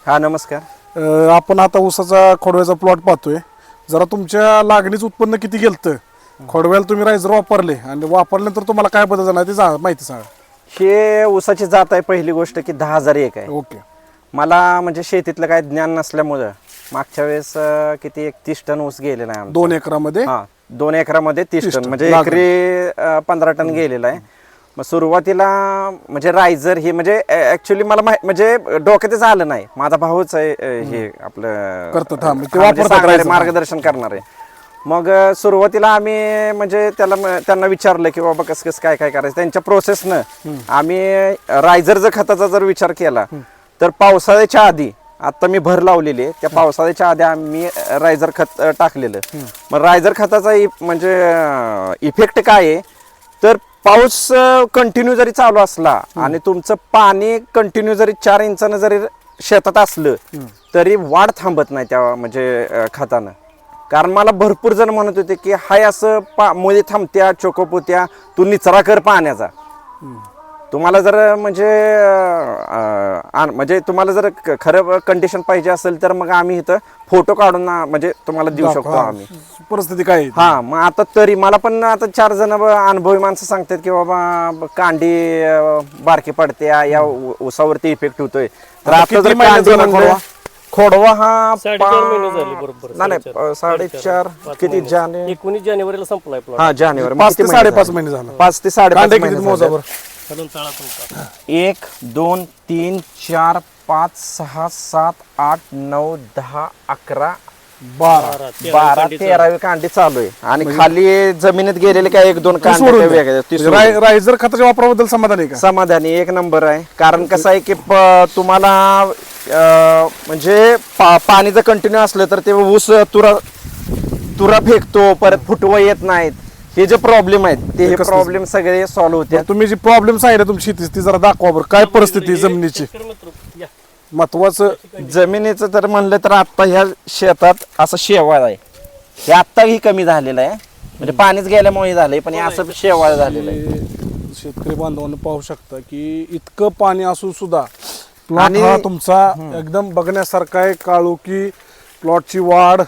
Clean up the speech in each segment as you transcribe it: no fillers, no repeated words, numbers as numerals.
हा नमस्कार. आपण आता ऊसाचा खोडव्याचा प्लॉट पाहतोय. जरा तुमच्या लागणीचं उत्पन्न किती गेलतं, खोडव्याला तुम्ही रायझर वापरले आणि वापरल्यानंतर तुम्हाला काय बदल झाला ते माहिती सांगा. हे ऊसाची जात आहे, पहिली गोष्ट की 10,001 आहे. ओके. मला म्हणजे शेतीतलं काय ज्ञान नसल्यामुळं मागच्या वेळेस किती 31 टन ऊस गेलेला आहे आमचा. 2 एकरामध्ये. हा 2 एकरामध्ये 30 टन म्हणजे लागण. एकरी 15 टन गेलेला आहे. मग सुरुवातीला म्हणजे रायझर हे म्हणजे ऍक्च्युली मला म्हणजे डोक्यातच आलं नाही. माझा भाऊच आहे हे आपलं करतात, हा, म्हणजे ते हा, म्हणजे वापरतात सांगणारे, रायझर. मार्गदर्शन करणारे. मग सुरुवातीला आम्ही म्हणजे त्यांना विचारलं की बाबा कसं कसं काय काय करायचं. त्यांच्या प्रोसेसनं आम्ही रायझरचा खताचा जर विचार केला तर पावसाळ्याच्या आधी, आता मी भर लावलेली आहे त्या पावसाळ्याच्या आधी आम्ही रायझर खत टाकलेलं. मग रायझर खताचा म्हणजे इफेक्ट काय आहे तर पाऊस कंटिन्यू जरी चालू असला आणि तुमचं पाणी कंटिन्यू जरी 4 इंचानं जरी शेतात असलं तरी वाढ थांबत नाही त्या म्हणजे खतानं. कारण मला भरपूर जण म्हणत होते की हाय असं मुळे थांबत्या, चोकोपोत्या, तू निचरा कर पाण्याचा. तुम्हाला जर म्हणजे तुम्हाला जर खरं कंडिशन पाहिजे असेल तर मग आम्ही इथं फोटो काढून म्हणजे तुम्हाला देऊ शकतो आम्ही. परिस्थिती काय आहे? हा मग आता तरी मला पण आता 4 जण अनुभवी माणसं सांगतात की बाबा कांडी बारकी पडते या ऊसावरती इफेक्ट होतोय. तर आता किती जर महिन्यात कांडी झाला म्हणलं खोडवा हा 4.5 महिने झाले बरोबर. नाही 4.5 किती 19 जानेवारीला संपलाय प्लॉट. हा जानेवारी 5 ते 5.5 महिने झालं. 5 ते 5.5 कांदे महिने किती झाले. मोजावर? खालून तळा तुमचा. 1 2 3 4 5 6 7 8 9 10 11 12 13 कांडी चालू आहे. आणि खाली जमिनीत गेलेले काय 1-2 कांडे वेगळे ती सोडून. रायझर खताच्या वापराबद्दल समाधान आहे का? समाधानी 1 नंबर आहे. कारण कसं आहे की तुम्हाला म्हणजे पाणी जर कंटिन्यू असलं तर ते ऊस तुरा फेकतो, परत फुटवा येत नाहीत. हे जे प्रॉब्लेम आहेत ते प्रॉब्लेम सगळे सॉल्व्ह होते. तुम्ही जी प्रॉब्लेम सांगितलं तुमची शेतीची ती जरा दाखवा बरं. काय परिस्थिती आहे जमिनीची? महत्वाचं जमिनीचं तर म्हणलं तर आता ह्या शेतात असं शेवाळ आहे. हे आत्ताही कमी झालेलं आहे, म्हणजे पाणीच गेल्यामुळे झालंय, पण हे असं शेवाळ झालेलं आहे. शेतकरी बांधवांना पाहू शकता की इतकं पाणी असून सुद्धा प्लॉट हा तुमचा एकदम बघण्यासारखा आहे. काळोखी प्लॉटची वाढ,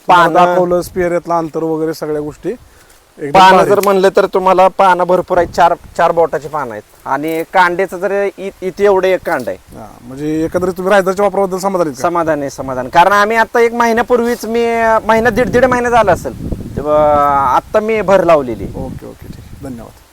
पान दाखवलं, स्पेअरतला अंतर वगैरे सगळ्या गोष्टी एकदम पानं भारी. जर म्हणलं तर तुम्हाला पानं भरपूर आहेत. 4 बोटाची पानं आहेत आणि कांड्याचं जर इथे एवढं एक कांड आहे. हा, म्हणजे एकंदरीत तुम्ही रायझरच्या वापराबद्दल समाधान आहे का? समाधान. कारण आम्ही आता 1 महिन्यापूर्वीच महिना दीड महिना झाला असेल तेव्हा आत्ता मी भर लावलेली. ओके ओके, ठीक, धन्यवाद.